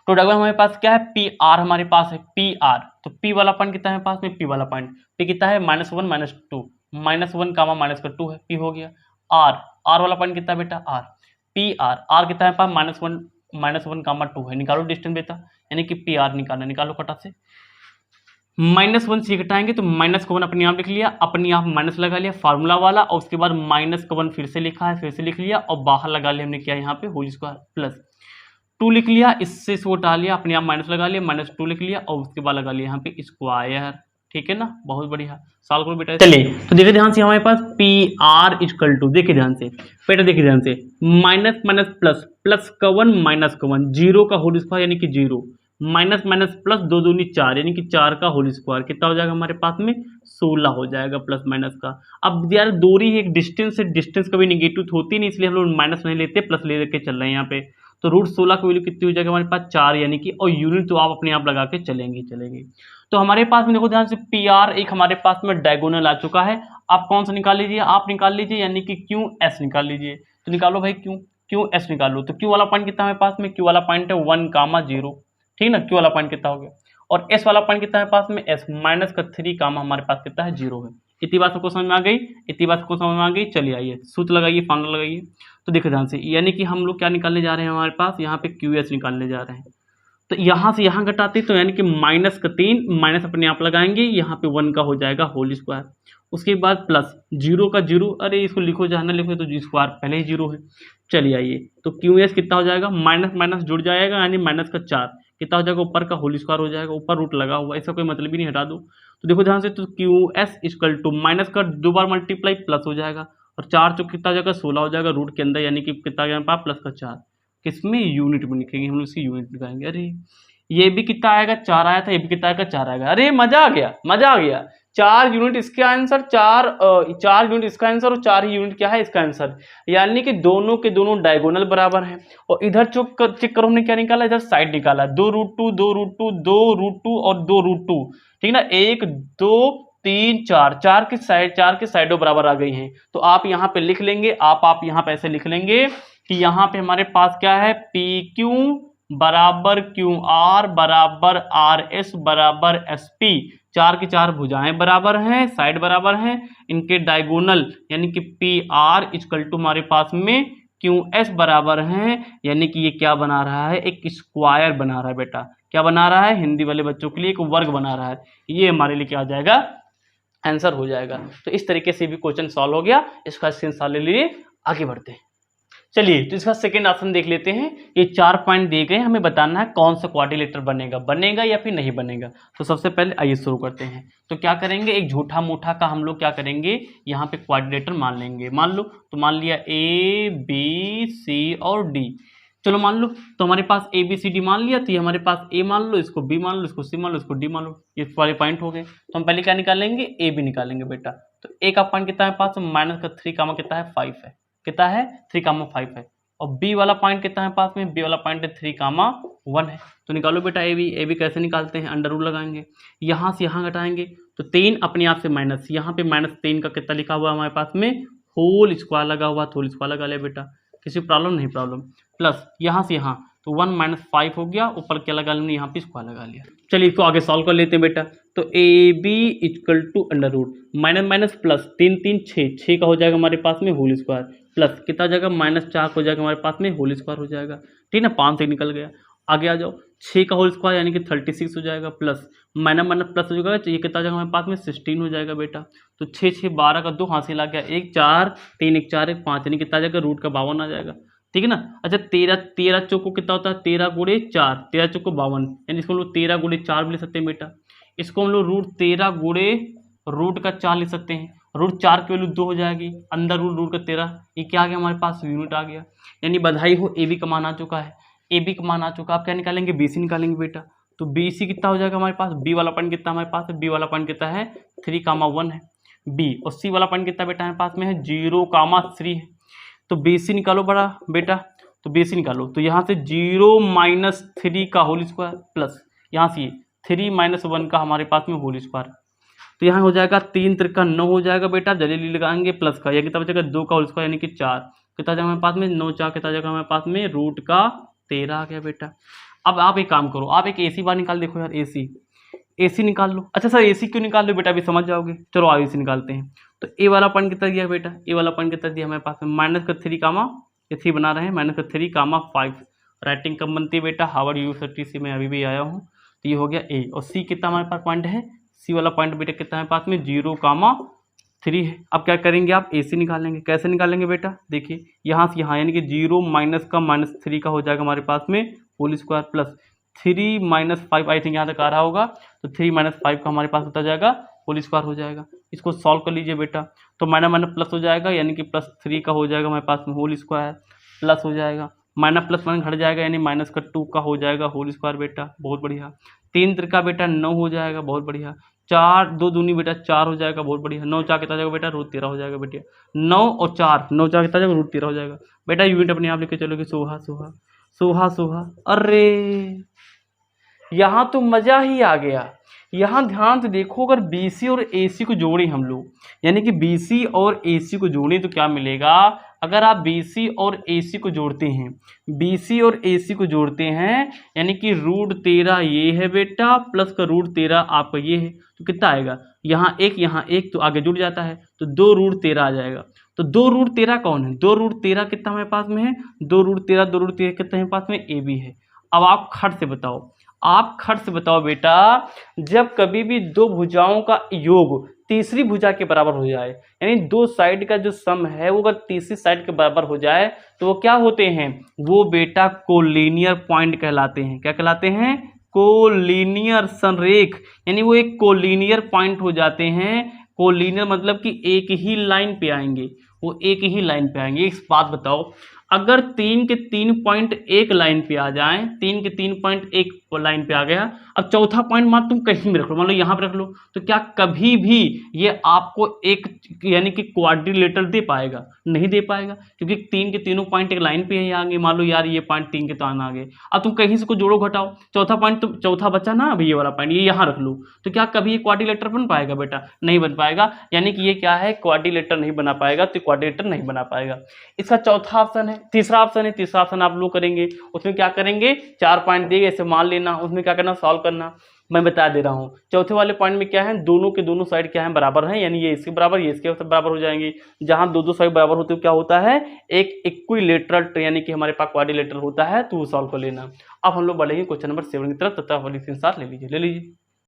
तो डायगोनल हमारे पास क्या है, पी आर हमारे पास है, पी आर, तो पी वाला पॉइंट कितना है पास में, पी वाला पॉइंट, पी कितना है, -1 -2, -1 कामा -2 है, पी हो गया, आर, आर वाला पॉइंट कितना है बेटा, आर, पी आर, आर कितना है पास, -1 कामा 2 है, निकालो डिस्टेंस बेटा, यानी कि पी आर निकालना, निकालो कटा से, -1 से घटाएंगे तो -1 अपने आप लिख लिया, अपने आप माइनस लगा लिया फार्मूला वाला, और उसके बाद -1 फिर से लिखा है, फिर से लिख लिया, और बाहर लगा लिया हमने क्या यहाँ पे होल स्क्वायर, प्लस 2 लिख लिया, इससे इसको हटा लिया, अपने आप माइनस लगा लिया, -2 लिख लिया, और उसके बाद लगा लिया यहाँ पे स्क्वायर, ठीक है ना, बहुत बढ़िया, सॉल्व करो बेटा। चलिए तो देखिए ध्यान से, हमारे पास पी आर इक्वल टू, देखिए ध्यान से बेटा, देखिए ध्यान से, माइनस माइनस प्लस, प्लस का 1 माइनस का 1, 0 का होल स्क्वायर यानी कि 0, माइनस माइनस प्लस, 2 दूनी 4 यानी कि 4 का होल स्क्वायर, कितना हो जाएगा हमारे पास में, 16 हो जाएगा प्लस माइनस का। अब यार दूरी है, एक डिस्टेंस है, डिस्टेंस कभी निगेटिव होती नहीं, इसलिए हम लोग माइनस नहीं लेते, प्लस ले के चल रहे हैं यहाँ पे, तो रूट 16 की वैल्यू कितनी हो जाएगी हमारे पास, 4 यानी कि, और यूनिट तो आप अपने आप लगा के चलेंगे। तो हमारे पास में देखो ध्यान से, पी आर एक हमारे पास में डायगोनल आ चुका है, आप कौन सा निकाल लीजिए, आप निकाल लीजिए, यानी कि क्यू एस निकाल लीजिए, तो निकालो भाई क्यू एस निकालो, तो क्यू वाला पॉइंट कितना है पास में, क्यू वाला पॉइंट है 1 कामा 0, ठीक ना, क्यू वाला पॉइंट कितना हो गया, और एस वाला पॉइंट कितना है पास में, एस माइनस का 3 कामा हमारे पास कितना है, 0 है। इतनी बात सबको समझ में आ गई, इतनी बात सबको समझ में आ गई, चलिए आइए सूत्र लगाइए, फार्मूला लगाइए। तो देखो ध्यान से, यानी कि हम लोग क्या निकालने जा रहे हैं, हमारे पास यहाँ पे क्यू एस निकालने जा रहे हैं, तो यहाँ से यहाँ घटाते तो यानी कि माइनस का 3, माइनस अपने आप लगाएंगे, यहाँ पे 1 का हो जाएगा होल स्क्वायर, उसके बाद प्लस 0 का 0, अरे इसको लिखो जहाँ ना लिखो, तो स्क्वायर पहले ही 0 है। चलिए आइए, तो क्यू एस कितना हो जाएगा, माइनस माइनस जुड़ जाएगा, यानी माइनस का 4 कितना हो जाएगा, ऊपर का होल स्क्वायर हो जाएगा, ऊपर रूट लगा हुआ, इसका कोई मतलब ही नहीं, हटा दो। तो देखो ध्यान से, तो Q S equal to minus का 2 बार मल्टीप्लाई प्लस हो जाएगा, और 4 चौक कितना हो जाएगा, 16 हो जाएगा रूट के अंदर, यानी कि कितना आ गया प्लस का 4, किसमें यूनिट में लिखेंगे हम लोग, इसकी यूनिट निकालेंगे। अरे ये भी कितना आएगा, 4 आया था, ये भी कितना आएगा, 4 आएगा, अरे मजा आ गया, मजा आ गया, 4 यूनिट इसका आंसर, 4 यूनिट इसका आंसर, और 4 ही यूनिट क्या है इसका आंसर, यानी कि दोनों के दोनों डायगोनल बराबर हैं। और इधर चेक करो हमने क्या निकाला, इधर साइड निकाला, 2√2 2√2 2√2 और 2√2, ठीक ना, 1 2 3 4, 4 के साइडों बराबर आ गई हैं, तो आप यहाँ पे लिख लेंगे, आप यहाँ पे ऐसे लिख लेंगे कि यहाँ पे हमारे पास क्या है, पी क्यू बराबर क्यू आर बराबर आर एस बराबर एस पी, 4 की 4 भुजाएं बराबर हैं, साइड बराबर हैं, इनके डायगोनल यानी कि पी आर इक्वल टू हमारे पास में क्यू एस बराबर हैं, यानी कि ये क्या बना रहा है, एक स्क्वायर बना रहा है बेटा, क्या बना रहा है, हिंदी वाले बच्चों के लिए एक वर्ग बना रहा है, ये हमारे लिए क्या हो जाएगा, आंसर हो जाएगा। तो इस तरीके से भी क्वेश्चन सॉल्व हो गया, इसका स्क्रीनशॉट ले लिए, आगे बढ़ते हैं। चलिए तो इसका सेकेंड ऑप्शन देख लेते हैं, ये 4 पॉइंट दिए गए, हमें बताना है कौन सा क्वाड्रिलेटरल बनेगा या फिर नहीं बनेगा। तो सबसे पहले आइए शुरू करते हैं। तो क्या करेंगे, एक झूठा मूठा का हम लोग क्या करेंगे, यहाँ पे क्वाड्रिलेटर मान लेंगे, मान लो, तो मान लिया ए बी सी और डी, चलो मान लो, तो हमारे पास ए बी सी डी मान लिया, तो ये हमारे पास ए मान लो, इसको बी मान लो, इसको सी मान लो, इसको डी मान लो, ये वाले पॉइंट हो गए। तो हम पहले क्या निकालेंगे, ए बी निकालेंगे बेटा। तो ए का पॉइंट कितना है पास, माइनस का 3 कामा कितना है 5 है, कितना है 3 कामा 5 है। और बी वाला पॉइंट कितना है पास में, बी वाला पॉइंट है 3, 1 है। तो निकालो बेटा ए बी कैसे निकालते हैं, अंडर रूल लगाएंगे, यहाँ से यहाँ घटाएंगे तो 3 अपने आप से माइनस, यहाँ पे -3 का कितना लिखा हुआ है हमारे पास में, होल स्क्वायर लगा हुआ, होल स्क्वायर लगा लिया बेटा, किसी प्रॉब्लम नहीं प्रॉब्लम, प्लस यहाँ से यहाँ तो 1 - 5 हो गया, ऊपर क्या लगा लेंगे, यहाँ पे स्क्वायर लगा लिया। चलिए इसको आगे सॉल्व कर लेते हैं बेटा। तो A B equal to under root minus minus plus 3 3 6 का हो जाएगा हमारे पास में होल स्क्वायर, प्लस कितना हो जाएगा -4 हो जाएगा हमारे पास में होल स्क्वायर हो जाएगा, ठीक है ना, 5 से निकल गया। आगे आ जाओ, 6 का होल स्क्वायर यानी कि 36 हो जाएगा, प्लस माइनस माइनस प्लस हो जाएगा, ये कितना हो जाएगा हमारे पास में 16 हो जाएगा बेटा। तो 6 6 12 का 2 हासिल आ गया, 1 4 3 1 4 1 5 यानी कितना आ जाएगा, रूट का 52 आ जाएगा, ठीक है ना। अच्छा 13 चौको कितना होता है, 13 गुणे 4, 13 चौको 52 यानी इसको हम लोग 13 गुणे 4 भी ले सकते हैं बेटा। इसको हम लोग रूट 13 गुणे रूट का 4 ले सकते हैं, रूट 4 की वैल्यू 2 हो जाएगी, अंदर रूट का 13, ये क्या आ गया हमारे पास, यूनिट आ गया। यानी बधाई हो, ए बी का मान आ चुका है, ए बी का मान आ चुका। आप क्या निकालेंगे, बी सी निकालेंगे बेटा। तो बी सी कितना हो जाएगा हमारे पास, बी वाला पॉइंट कितना हमारे पास है, बी वाला पॉइंट कितना है 3, 1 है बी, और सी वाला पॉइंट कितना बेटा हमारे पास में है 0, 3 है। तो बी सी निकालो बड़ा बेटा, तो बी सी निकालो, तो यहाँ से 0 - 3 का होल स्क्वायर प्लस यहाँ से 3 - 1 का हमारे पास में होल स्क्वायर, तो यहाँ हो जाएगा 3 3 9 हो जाएगा बेटा, जल्दी लगाएंगे प्लस का, या कितना बचेगा 2 का होल स्क्वायर यानी कि 4, कितना जाएगा हमारे पास में 9 4 कितना जाएगा हमारे पास में रूट का 13 आ गया बेटा। अब आप एक काम करो, आप एक ए सी बार निकाल देखो यार, ए सी निकाल लो। अच्छा सर ए सी क्यों निकाल लो बेटा, अभी समझ जाओगे, चलो आ ए सी निकालते हैं। तो ए वाला पॉइंट कितना दिया बेटा, ए वाला पॉइंट कितना दिया हमारे पास में -3, ये 3 बना रहे हैं, -3, 5 राइटिंग कब बनती है बेटा, हार्वर्ड यूनिवर्सिटी से मैं अभी भी आया हूँ। तो ये हो गया ए, और सी कितना हमारे पास पॉइंट है, सी वाला पॉइंट बेटा कितना है पास में 0, 3 है। अब क्या करेंगे आप, ए सी निकालेंगे, कैसे निकालेंगे बेटा, देखिए यहाँ से यहाँ यानी कि 0 - 3 का हो जाएगा हमारे पास में whole square, plus 3 - 5 I think यहाँ तक आ रहा होगा, तो 3 - 5 का हमारे पास होता जाएगा होल स्क्वायर हो जाएगा। इसको सॉल्व कर लीजिए बेटा, तो माइनस माइनस प्लस हो जाएगा यानी कि +3 का हो जाएगा हमारे पास में होल स्क्वायर, प्लस हो जाएगा माइनस प्लस माइनस घट जाएगा यानी -2 का हो जाएगा होल स्क्वायर बेटा, बहुत बढ़िया। 3 3 का बेटा 9 हो जाएगा, बहुत बढ़िया। 4 2 दूनी बेटा 4 हो जाएगा, बहुत बढ़िया। 9 4 कितना जाएगा बेटा, √13 हो जाएगा बेटा। 9 और 4 9 4 कितना जाएगा, √13 हो जाएगा बेटा। यूनिट अपने आप लेके चलोगे, सोहा सोहा सोहा सोहा। अरे यहाँ तो मज़ा ही आ गया। यहाँ ध्यान से देखो, अगर BC और AC को जोड़ें हम लोग, यानी कि BC और AC को जोड़ें तो क्या मिलेगा, अगर आप BC और AC को जोड़ते हैं, BC और AC को जोड़ते हैं यानी कि √13 ये है बेटा, प्लस का √13 आपका ये है, तो कितना आएगा, यहाँ एक तो आगे जुड़ जाता है, तो 2 √13 आ जाएगा। तो 2 √13 कौन है, 2 √13 कितना हमारे पास में है, 2 √13 कितना है पास में, AB है। अब आप खट से बताओ, आप खट से बताओ बेटा, जब कभी भी दो भुजाओं का योग तीसरी भुजा के बराबर हो जाए, यानी दो साइड का जो सम है वो अगर तीसरी साइड के बराबर हो जाए तो वो क्या होते हैं, वो बेटा कोलिनियर पॉइंट कहलाते हैं। क्या कहलाते हैं, कोलिनियर संरेख, यानी वो एक कोलिनियर पॉइंट हो जाते हैं। कोलिनियर मतलब कि एक ही लाइन पे आएंगे, वो एक ही लाइन पे आएंगे। एक बात बताओ, अगर 3 के 3 पॉइंट एक लाइन पे आ जाएं, 3 के 3 पॉइंट एक लाइन पे आ गया, अब चौथा पॉइंट मान तुम कहीं भी रख लो, मान लो यहाँ पे रख लो, तो क्या कभी भी ये आपको एक यानी कि क्वाड्रिलेटरल दे पाएगा, नहीं दे पाएगा, क्योंकि 3 के तीनों पॉइंट एक लाइन पे ही आएंगे। मान लो यार ये पॉइंट 3 के तान आ गए, अब तुम कहीं से को जोड़ो घटाओ, चौथा पॉइंट तो चौथा बचा ना, अभी ये वाला पॉइंट ये यहाँ रख लो, तो क्या कभी ये क्वाड्रिलेटरल बन पाएगा बेटा, नहीं बन पाएगा। यानी कि ये क्या है, क्वाड्रिलेटरल नहीं बना पाएगा, तो क्वाड्रिलेटरल नहीं बना पाएगा। इसका चौथा ऑप्शन है, तीसरा ऑप्शन है, तीसरा ऑप्शन आप लोग करेंगे, उसमें क्या करेंगे, 4 पॉइंट देंगे ऐसे मान लेना, उसमें क्या करना, सॉल्व करना। मैं बता दे रहा हूँ, चौथे वाले पॉइंट में क्या है, दोनों के दोनों साइड क्या है, बराबर हैं, यानी ये इसके बराबर ये इसके बराबर हो जाएंगे। जहां दो साइड बराबर होते हो क्या होता है, एक इक्विलेटरल यानी कि हमारे पास क्वाड्रिलेटरल होता है, तो वो सॉल्व कर लेना। अब हम लोग बढ़ेंगे क्वेश्चन नंबर 7 की तरफ, तथा वाली स्क्रीनशॉट ले लीजिए।